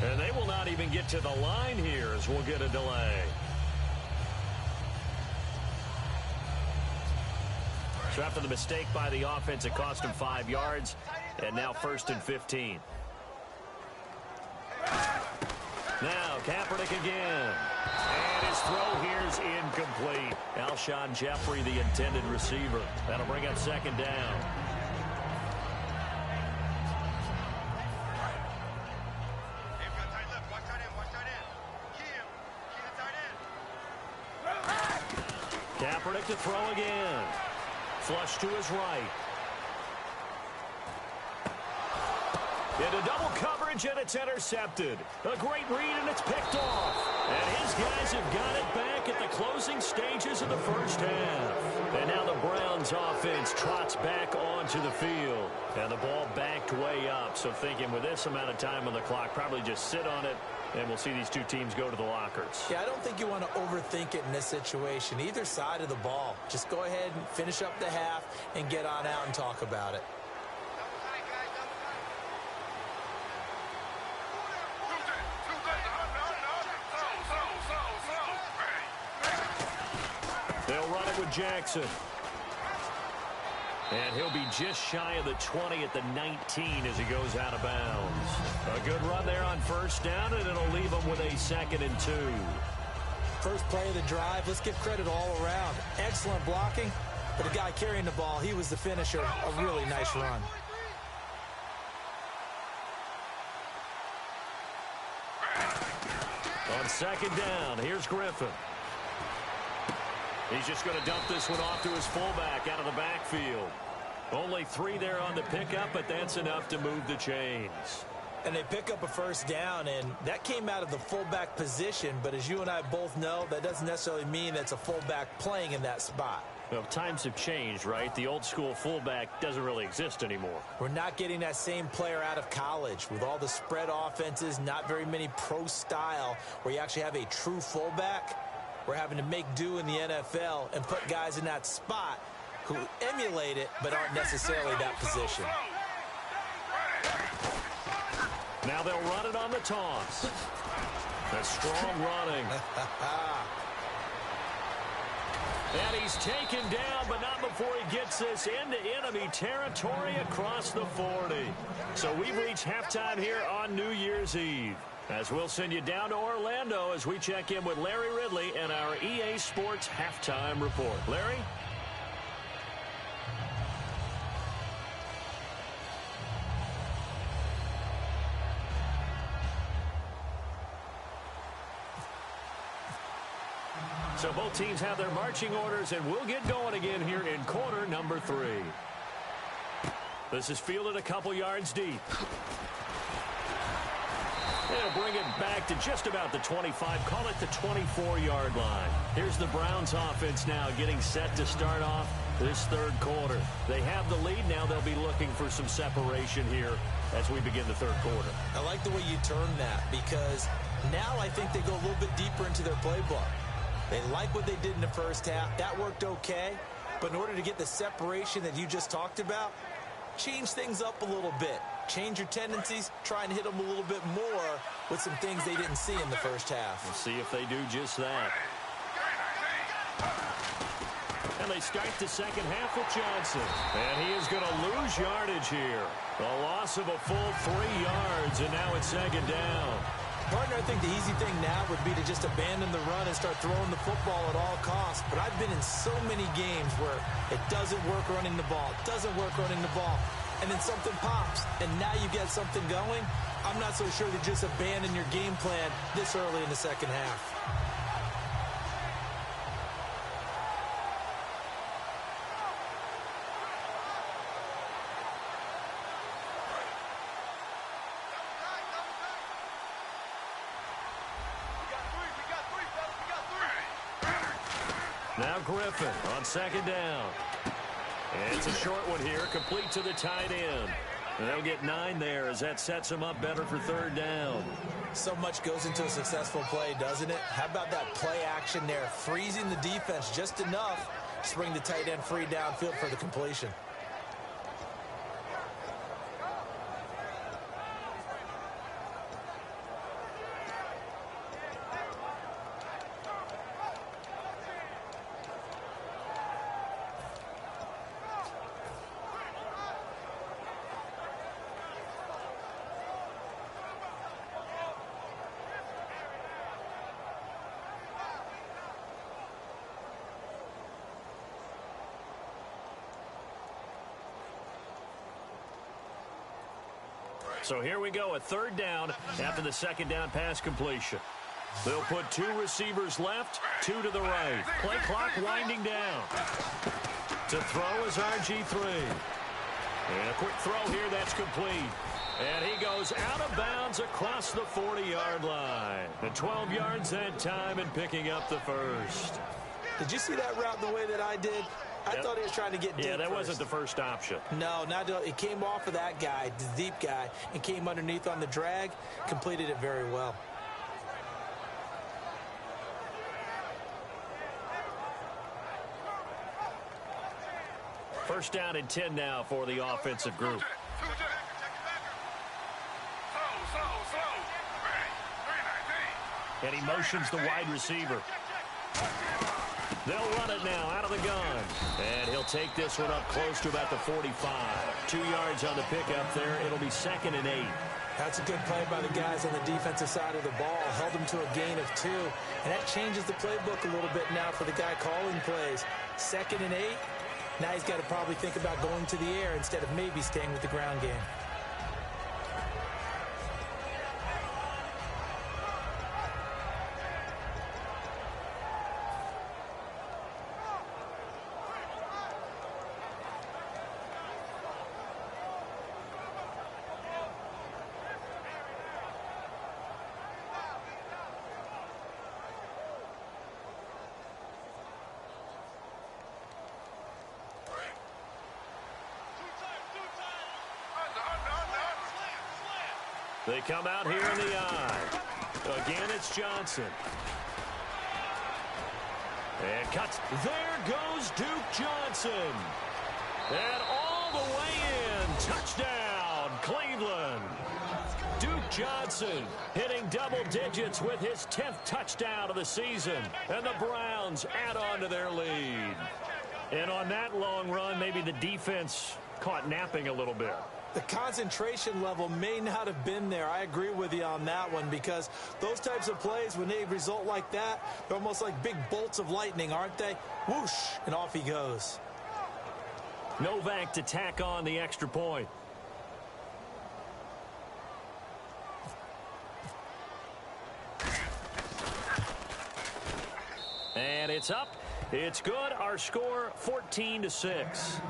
And they will not even get to the line here as we'll get a delay. So after the mistake by the offense, it cost him 5 yards. And now 1st and 15. Now Kaepernick again. And his throw here is incomplete. Alshon Jeffrey, the intended receiver. That'll bring up 2nd down. Kaepernick to throw again. Flush to his right. Into double coverage, and it's intercepted. A great read, and it's picked off. And his guys have got it back at the closing stages of the first half. And now the Browns offense trots back onto the field. And the ball backed way up. So thinking with this amount of time on the clock, probably just sit on it, and we'll see these two teams go to the lockers. Yeah, I don't think you want to overthink it in this situation. Either side of the ball. Just go ahead and finish up the half and get on out and talk about it. They'll run it with Jackson. And he'll be just shy of the 20 at the 19 as he goes out of bounds. A good run there on 1st down, and it'll leave him with a 2nd and 2. First play of the drive, let's give credit all around. Excellent blocking, but the guy carrying the ball, he was the finisher. A really nice run. On 2nd down, here's Griffin. He's just going to dump this one off to his fullback out of the backfield. Only 3 there on the pickup, but that's enough to move the chains. And they pick up a 1st down, and that came out of the fullback position. But as you and I both know, that doesn't necessarily mean that's a fullback playing in that spot. Well, times have changed, right? The old school fullback doesn't really exist anymore. We're not getting that same player out of college. With all the spread offenses, not very many pro style where you actually have a true fullback. We're having to make do in the NFL and put guys in that spot who emulate it but aren't necessarily that position. Now they'll run it on the toss. That's strong running. And he's taken down, but not before he gets this into enemy territory across the 40. So we've reached halftime here on New Year's Eve. As we'll send you down to Orlando as we check in with Larry Ridley and our EA Sports Halftime Report. Larry? So both teams have their marching orders, and we'll get going again here in quarter number 3. This is fielded a couple yards deep. They'll bring it back to just about the 25, call it the 24-yard line. Here's the Browns offense now getting set to start off this 3rd quarter. They have the lead. Now they'll be looking for some separation here as we begin the 3rd quarter. I like the way you term that, because now I think they go a little bit deeper into their playbook. They like what they did in the 1st half. That worked okay. But in order to get the separation that you just talked about, change things up a little bit. Change your tendencies. Try and hit them a little bit more with some things they didn't see in the 1st half. We'll see if they do just that. And they start the 2nd half with Johnson. And he is going to lose yardage here. A loss of a full 3 yards, and now it's 2nd down. Partner, I think the easy thing now would be to just abandon the run and start throwing the football at all costs. But I've been in so many games where it doesn't work running the ball, and then something pops, and now you get something going. I'm not so sure to just abandon your game plan this early in the 2nd half. Now Griffin on 2nd down. And it's a short one here, complete to the tight end. And they'll get 9 there as that sets them up better for 3rd down. So much goes into a successful play, doesn't it? How about that play action there, freezing the defense just enough to bring the tight end free downfield for the completion. So here we go, a third down after the second down pass completion. They'll put 2 receivers left, 2 to the right. Play clock winding down. To throw is RG3. And a quick throw here, that's complete. And he goes out of bounds across the 40-yard line. And 12 yards that time and picking up the first. Did you see that route the way that I did? I thought he was trying to get deep. Yeah, that first. wasn't the first option. No, it came off of that guy, the deep guy, and came underneath on the drag, completed it very well. First down and 10 now for the offensive group. And he motions the wide receiver. They'll run it now out of the gun. And he'll take this one up close to about the 45. 2 yards on the pickup there. It'll be 2nd and 8. That's a good play by the guys on the defensive side of the ball. Held them to a gain of 2. And that changes the playbook a little bit now for the guy calling plays. 2nd and 8. Now he's got to probably think about going to the air instead of maybe staying with the ground game. They come out here in the eye. Again, it's Johnson. And cuts. There goes Duke Johnson. And all the way in. Touchdown, Cleveland. Duke Johnson hitting double digits with his 10th touchdown of the season. And the Browns add on to their lead. And on that long run, maybe the defense caught napping a little bit. The concentration level may not have been there. I agree with you on that one because those types of plays, when they result like that, they're almost like big bolts of lightning, aren't they? Whoosh, and off he goes. Novak to tack on the extra point. And it's up. It's good. Our score 14-6.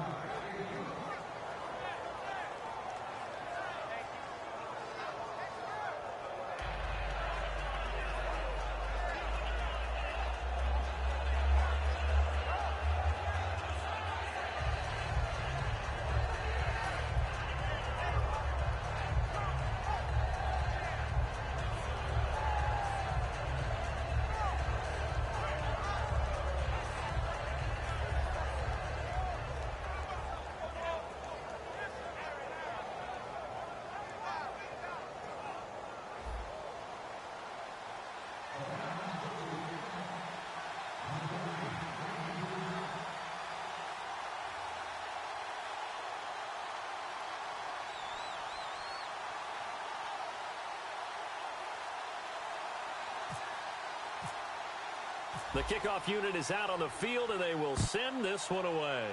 The kickoff unit is out on the field, and they will send this one away.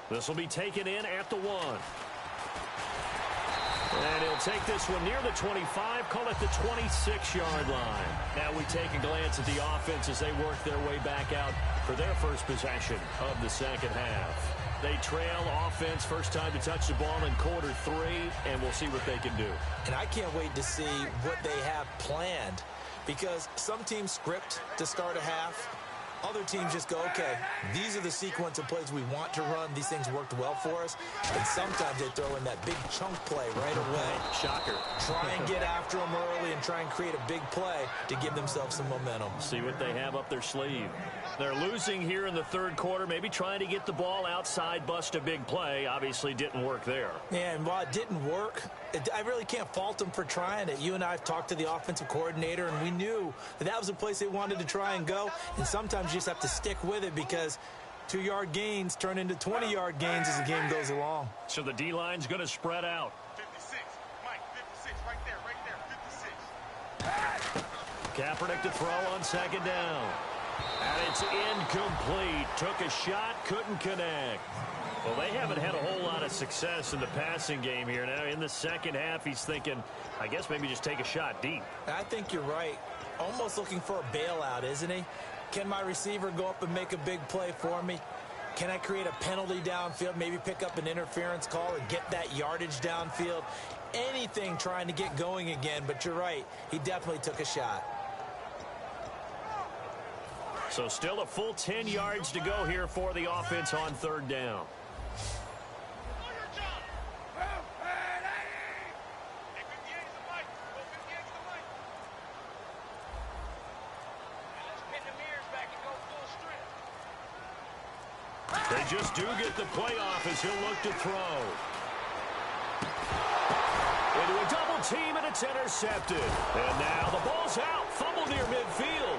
This will be taken in at the 1. And he'll take this one near the 25, call it the 26-yard line. Now we take a glance at the offense as they work their way back out for their first possession of the second half. They trail offense, first time to touch the ball in quarter 3, and we'll see what they can do. And I can't wait to see what they have planned. Because some teams script to start a half. Other teams just go, okay, these are the sequence of plays we want to run. These things worked well for us. And sometimes they throw in that big chunk play right away. Shocker. Try and get after them early and try and create a big play to give themselves some momentum. See what they have up their sleeve. They're losing here in the third quarter, maybe trying to get the ball outside, bust a big play. Obviously didn't work there. Yeah, and while it didn't work, I really can't fault them for trying it. You and I have talked to the offensive coordinator, and we knew that was a place they wanted to try and go. And sometimes you just have to stick with it because 2-yard gains turn into 20-yard gains as the game goes along. So the D-line's going to spread out. 56, Mike, 56, right there, 56. Kaepernick to throw on second down. And it's incomplete. Took a shot, couldn't connect. Well, they haven't had a whole lot of success in the passing game here. Now, in the second half, he's thinking, I guess maybe just take a shot deep. I think you're right. Almost looking for a bailout, isn't he? Can my receiver go up and make a big play for me? Can I create a penalty downfield, maybe pick up an interference call or get that yardage downfield? Anything trying to get going again, but you're right. He definitely took a shot. So still a full 10 yards to go here for the offense on third down. They just do get the play off as he'll look to throw. Into a double team, and it's intercepted. And now the ball's out. Fumble near midfield.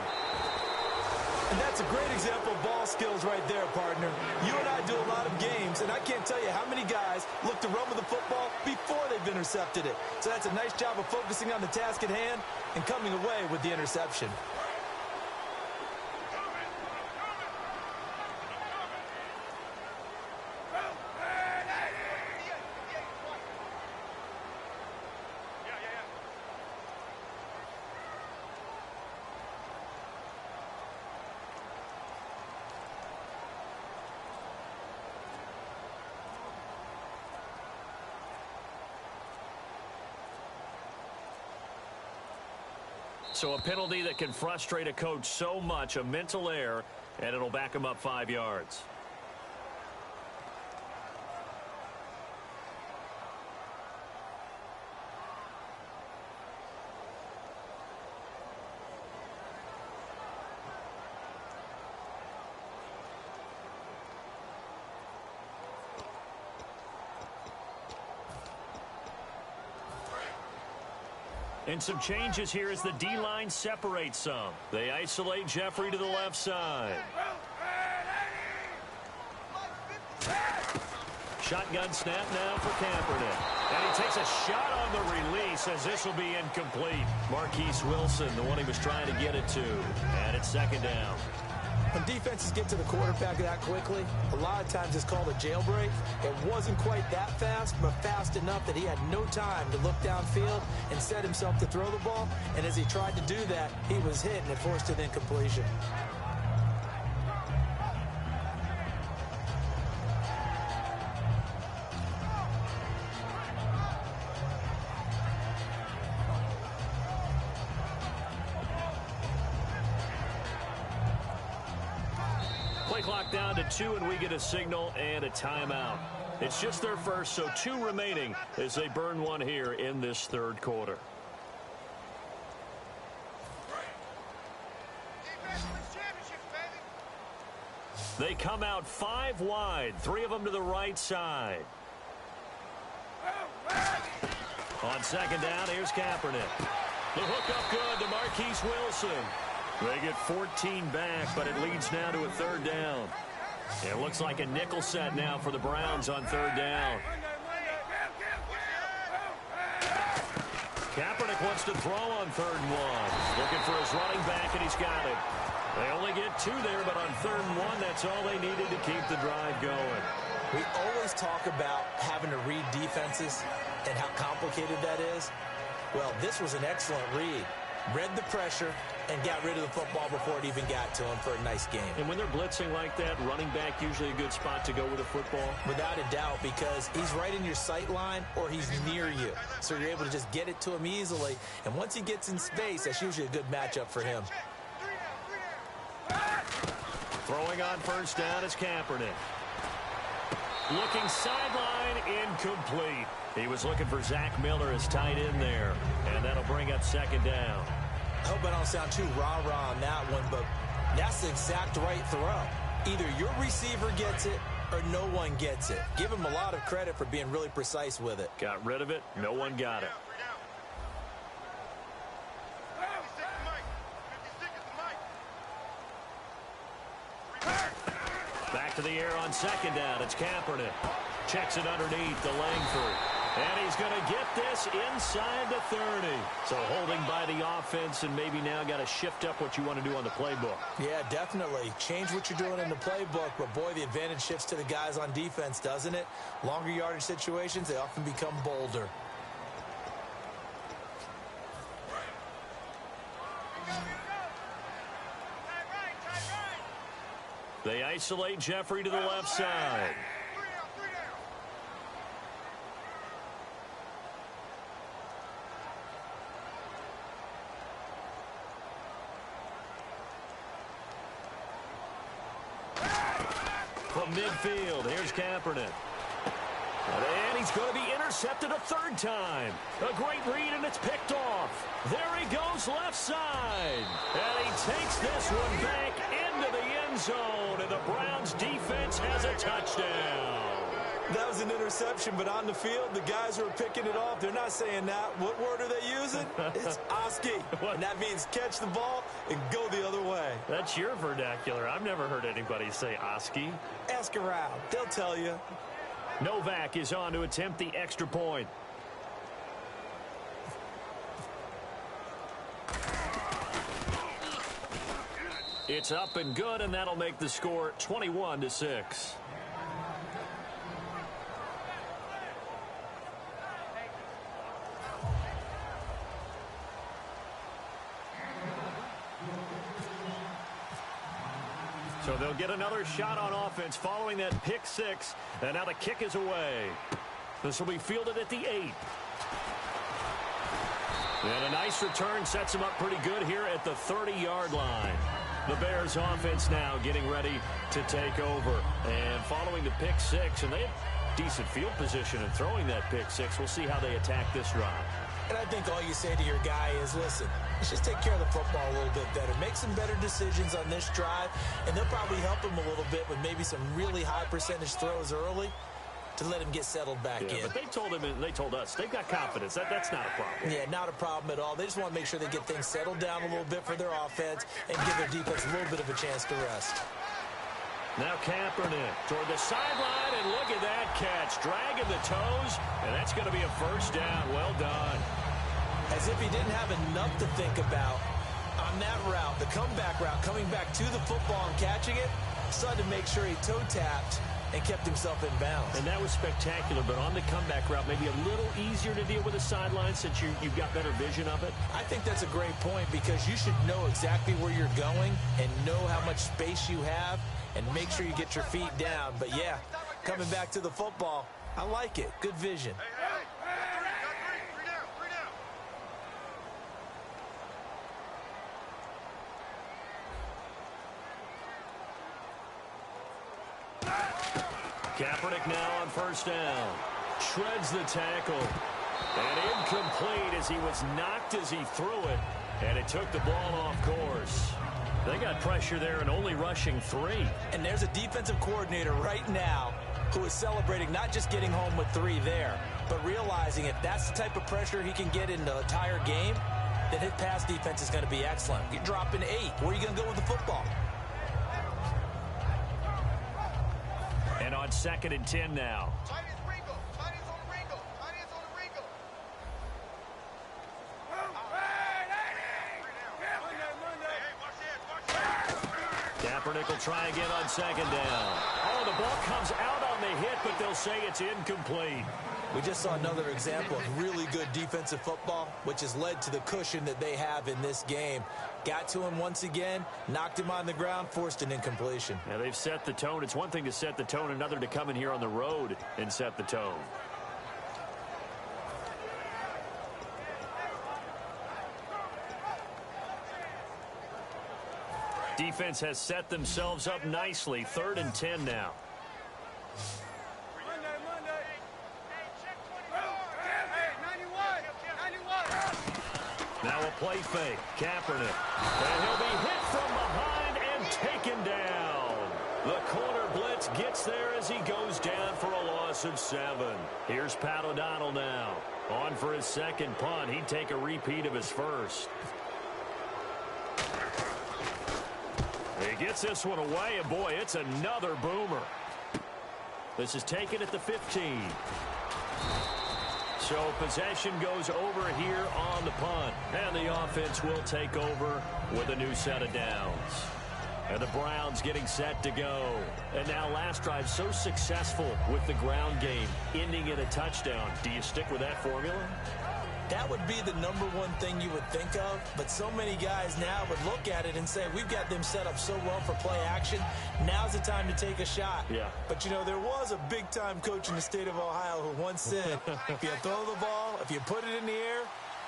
And that's a great example of ball skills right there, partner. You and I do a lot of games, and I can't tell you how many guys look to run with the football before they've intercepted it. So that's a nice job of focusing on the task at hand and coming away with the interception. So a penalty that can frustrate a coach so much, a mental error, and it'll back him up 5 yards. And some changes here as the D-line separates some. They isolate Jeffrey to the left side. Shotgun snap now for Kaepernick. And he takes a shot on the release as this will be incomplete. Marquise Wilson, the one he was trying to get it to. And it's second down. When defenses get to the quarterback that quickly, a lot of times it's called a jailbreak. It wasn't quite that fast, but fast enough that he had no time to look downfield and set himself to throw the ball. And as he tried to do that, he was hit, and it forced an incompletion. Play clock down to 2, and we get a signal and a timeout. It's just their first, so 2 remaining as they burn one here in this third quarter. They come out 5 wide, 3 of them to the right side. On second down, here's Kaepernick. The hook up good to Marquise Wilson. They get 14 back, but it leads now to a third down. It looks like a nickel set now for the Browns on third down. Kaepernick wants to throw on 3rd and 1. Looking for his running back, and he's got it. They only get 2 there, but on 3rd and 1, that's all they needed to keep the drive going. We always talk about having to read defenses and how complicated that is. Well, this was an excellent read. Read the pressure and got rid of the football before it even got to him for a nice game. And when they're blitzing like that, running back usually a good spot to go with a football? Without a doubt, because he's right in your sight line or he's near you. So you're able to just get it to him easily. And once he gets in space, that's usually a good matchup for him. Throwing on first down is Kaepernick. Looking sideline, incomplete. He was looking for Zach Miller as tight end there. And that'll bring up second down. I hope I don't sound too rah-rah on that one, but that's the exact right throw. Either your receiver gets it or no one gets it. Give him a lot of credit for being really precise with it. Got rid of it. No one got it. Back to the air on second down. It's Kaepernick. Checks it underneath to Langford. And is going to get this inside the 30. So holding by the offense and maybe now got to shift up what you want to do on the playbook. Yeah, definitely. Change what you're doing in the playbook, but boy, the advantage shifts to the guys on defense, doesn't it? Longer yardage situations, they often become bolder. They isolate Jeffrey to the left side. From midfield, here's Kaepernick. And he's going to be intercepted a third time. A great read, and it's picked off. There he goes left side. And he takes this one back into the end zone, and the Browns defense has a touchdown. That was an interception, but on the field, the guys who are picking it off, they're not saying that. What word are they using? It's Oski. And that means catch the ball and go the other way. That's your vernacular. I've never heard anybody say Oski. Ask around. They'll tell you. Novak is on to attempt the extra point. It's up and good, and that'll make the score 21-6. So they'll get another shot on offense following that pick six. And now the kick is away. This will be fielded at the 8. And a nice return sets him up pretty good here at the 30-yard line. The Bears offense now getting ready to take over. And following the pick six, and they have decent field position and throwing that pick six. We'll see how they attack this drive. And I think all you say to your guy is, listen, let's just take care of the football a little bit better. Make some better decisions on this drive, and they'll probably help him a little bit with maybe some really high percentage throws early to let him get settled back in. But they told him, and they told us, they've got confidence. That's not a problem. Yeah, not a problem at all. They just want to make sure they get things settled down a little bit for their offense and give their defense a little bit of a chance to rest. Now Kaepernick toward the sideline, and look at that catch. Dragging the toes, and that's going to be a first down. Well done. As if he didn't have enough to think about on that route, the comeback route, coming back to the football and catching it, decided to make sure he toe-tapped and kept himself in bounds. And that was spectacular, but on the comeback route, maybe a little easier to deal with the sideline since you've got better vision of it. I think that's a great point because you should know exactly where you're going and know how much space you have and make sure you get your feet down. But, yeah, coming back to the football, I like it. Good vision. Kaepernick now on first down. Shreds the tackle. And incomplete as he was knocked as he threw it. And it took the ball off course. They got pressure there and only rushing 3. And there's a defensive coordinator right now who is celebrating not just getting home with 3 there, but realizing if that's the type of pressure he can get in the entire game, then his pass defense is going to be excellent. You're dropping 8. Where are you going to go with the football? And on 2nd and 10 now. Kaepernick will try again on 2nd down. Oh, the ball comes out on the hit, but they'll say it's incomplete. We just saw another example of really good defensive football, which has led to the cushion that they have in this game. Got to him once again, knocked him on the ground, forced an incompletion. Now they've set the tone. It's one thing to set the tone, another to come in here on the road and set the tone. Defense has set themselves up nicely. 3rd and 10 now. Now a play fake. Kaepernick. And he'll be hit from behind and taken down. The corner blitz gets there as he goes down for a loss of 7. Here's Pat O'Donnell now. On for his 2nd punt. He'd take a repeat of his first. He gets this one away, and boy, it's another boomer. This is taken at the 15. So possession goes over here on the punt. And the offense will take over with a new set of downs. And the Browns getting set to go. And now last drive so successful with the ground game, ending in a touchdown. Do you stick with that formula? That would be the number one thing you would think of, but so many guys now would look at it and say, we've got them set up so well for play action. Now's the time to take a shot. Yeah. But, you know, there was a big-time coach in the state of Ohio who once said, if you throw the ball, if you put it in the air,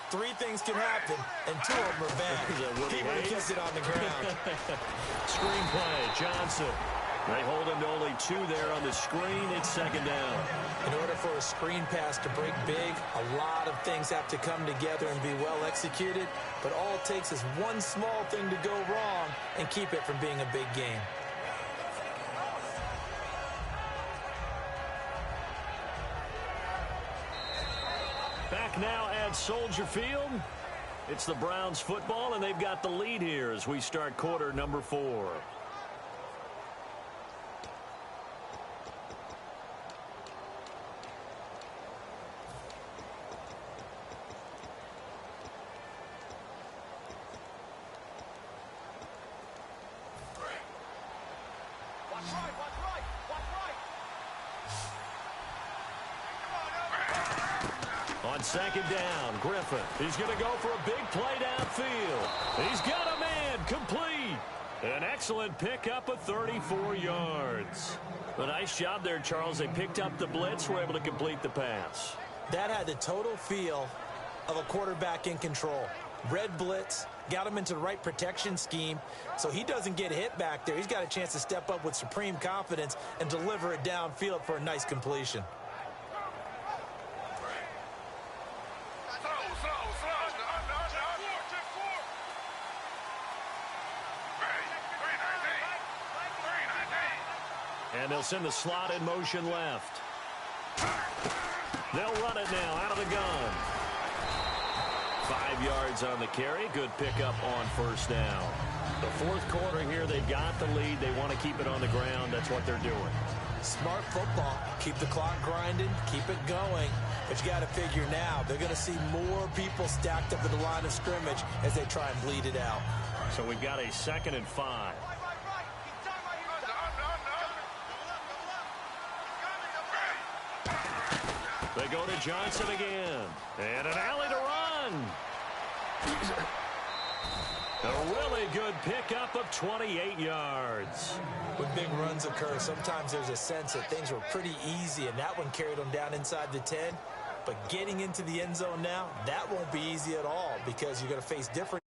3 things can happen, and 2 of them are bad. He would have kept it on the ground. Screen play, Johnson. They hold him to only 2 there on the screen. It's second down. In order for a screen pass to break big, a lot of things have to come together and be well executed. But all it takes is one small thing to go wrong and keep it from being a big game. Back now at Soldier Field. It's the Browns football, and they've got the lead here as we start quarter number 4. On second down, Griffin. He's going to go for a big play downfield. He's got a man complete. An excellent pickup of 34 yards. A nice job there, Charles. They picked up the blitz, were able to complete the pass. That had the total feel of a quarterback in control. Red blitz, got him into the right protection scheme, so he doesn't get hit back there. He's got a chance to step up with supreme confidence and deliver it downfield for a nice completion. And they'll send the slot in motion left. They'll run it now out of the gun. 5 yards on the carry. Good pickup on first down. The fourth quarter here, they've got the lead. They want to keep it on the ground. That's what they're doing. Smart football. Keep the clock grinding. Keep it going. But you got to figure now, they're going to see more people stacked up at the line of scrimmage as they try and bleed it out. So we've got a 2nd and 5. They go to Johnson again. And an alley to run. A really good pickup of 28 yards. When big runs occur, sometimes there's a sense that things were pretty easy, and that one carried them down inside the 10. But getting into the end zone now, that won't be easy at all because you're going to face different